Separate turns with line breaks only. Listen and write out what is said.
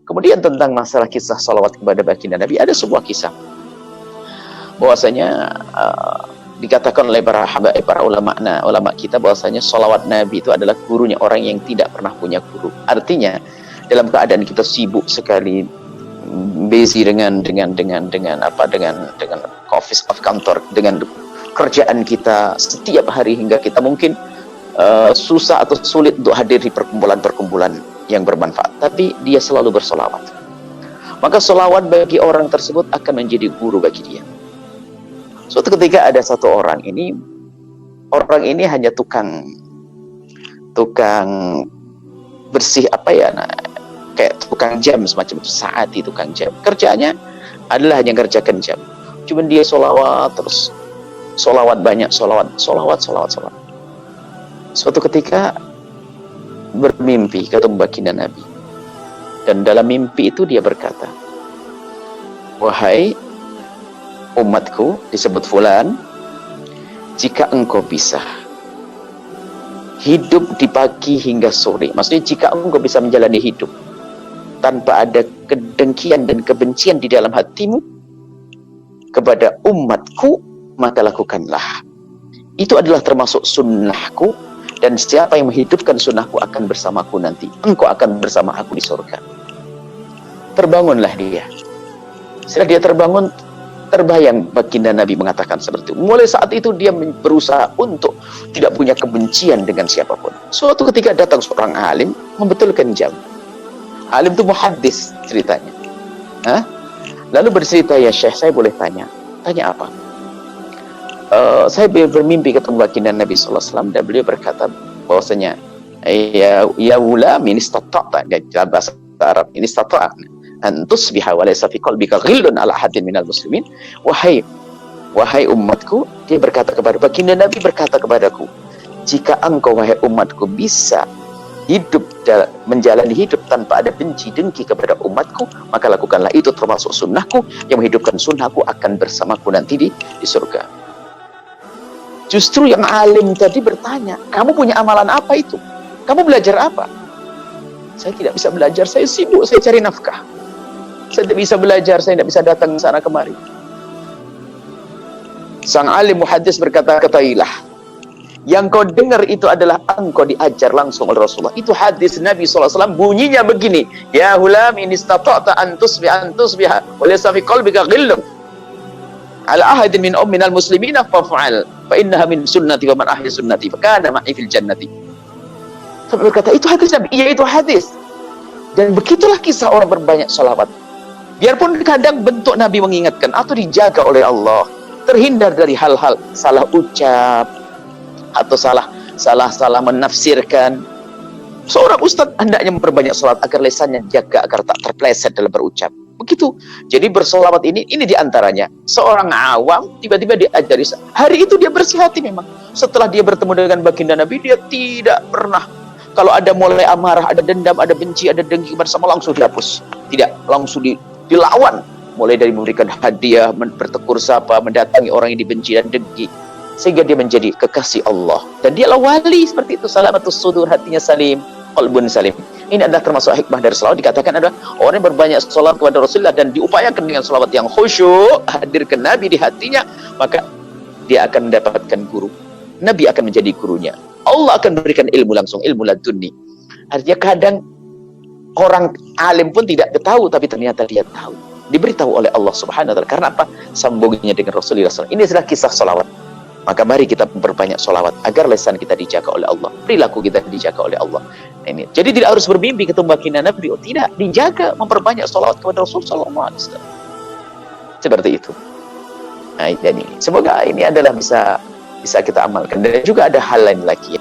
Kemudian tentang masalah kisah salawat kepada baginda Nabi, ada sebuah kisah bahwasanya dikatakan oleh para ulama kita bahwasanya salawat Nabi itu adalah gurunya orang yang tidak pernah punya guru. Artinya dalam keadaan kita sibuk sekali, busy dengan office of kantor, dengan kerjaan kita setiap hari, hingga kita mungkin susah atau sulit untuk hadir di perkumpulan-perkumpulan yang bermanfaat, tapi dia selalu bersolawat. Maka solawat bagi orang tersebut akan menjadi guru bagi dia. Suatu ketika ada satu orang ini hanya tukang bersih kayak tukang jam semacam itu, saati tukang jam. Kerjanya adalah hanya kerjakan jam. Cuman dia solawat terus, solawat banyak, solawat. Suatu ketika bermimpi ketemu baginda Nabi, dan dalam mimpi itu dia berkata, wahai umatku, disebut fulan, jika engkau bisa hidup di pagi hingga sore, maksudnya jika engkau bisa menjalani hidup tanpa ada kedengkian dan kebencian di dalam hatimu kepada umatku, maka lakukanlah. Itu adalah termasuk sunnahku, dan siapa yang menghidupkan sunnahku akan bersamaku nanti. Engkau akan bersama aku di surga. Terbangunlah dia. Setelah dia terbangun, terbayang baginda Nabi mengatakan seperti itu. Mulai saat itu dia berusaha untuk tidak punya kebencian dengan siapapun. Suatu ketika datang seorang alim membetulkan jam. Alim itu muhaddis ceritanya. Lalu bercerita, ya Syekh, saya boleh tanya? Tanya apa? Saya bermimpi ketemu baginda Nabi SAW, dan beliau berkata bahwasanya ya ulam ini istata'ta, dalam bahasa Arab ini istata'ta an tusbiha wa laysa fi qalbika ghillun ala ahadin minal muslimin. Wahai umatku, dia berkata kepada baginda Nabi, berkata kepadaku, jika engkau wahai umatku bisa menjalani hidup tanpa ada benci dengki kepada umatku, maka lakukanlah. Itu termasuk sunnahku, yang menghidupkan sunnahku akan bersamaku nanti di surga. Justru yang alim tadi bertanya, kamu punya amalan apa itu? Kamu belajar apa? Saya tidak bisa belajar, saya sibuk, saya cari nafkah. Saya tidak bisa belajar, saya tidak bisa datang ke sana kemari. Sang alim muhaddis berkata, ketahuilah, yang kau dengar itu adalah engkau diajar langsung oleh Rasulullah. Itu hadis Nabi SAW, bunyinya begini, ya hulam in istata'ta an tusbiha wa laysa fi qalbika ghillun ala ahadin minal muslimina faf'al fa innaha min sunnati wa man ahya sunnati fa kana ma'i fil jannati. Sampai berkata, itu hadis Nabi. Iya, itu hadis. Dan begitulah kisah orang berbanyak salawat. Biarpun kadang bentuk Nabi mengingatkan atau dijaga oleh Allah, terhindar dari hal-hal salah ucap atau salah menafsirkan. Seorang ustadz hendaknya memperbanyak salat agar lisannya jaga, agar tak terpleset dalam berucap. Begitu. Jadi bersolawat ini diantaranya. Seorang awam tiba-tiba diajari. Hari itu dia bersih hati memang. Setelah dia bertemu dengan baginda Nabi, dia tidak pernah, kalau ada mulai amarah, ada dendam, ada benci, ada dengki bersama, langsung dihapus. Tidak, langsung dilawan. Mulai dari memberikan hadiah, bertegur sapa, mendatangi orang yang dibenci dan dengki, sehingga dia menjadi kekasih Allah. Dan dialah wali seperti itu. Salamatus sudur, hatinya salim, qalbun salim. Ini adalah termasuk hikmah dari salawat. Dikatakan adalah orang yang berbanyak salawat kepada Rasulullah dan diupayakan dengan salawat yang khusyuk, hadirkan Nabi di hatinya, maka dia akan mendapatkan guru. Nabi akan menjadi gurunya. Allah akan memberikan ilmu langsung, ilmu laduni. Artinya kadang orang alim pun tidak tahu, tapi ternyata dia tahu. Diberitahu oleh Allah Subhanahu wa ta'ala. Karena apa? Sambungnya dengan Rasulullah SAW. Ini adalah kisah salawat. Maka mari kita memperbanyak solawat agar lisan kita dijaga oleh Allah, perilaku kita dijaga oleh Allah. Ini. Jadi tidak harus bermimpi ketemu baginda Nabi, tidak, dijaga, memperbanyak solawat kepada Rasulullah SAW. Seperti itu. Nah, jadi semoga ini adalah bisa kita amalkan. Dan juga ada hal lain lagi.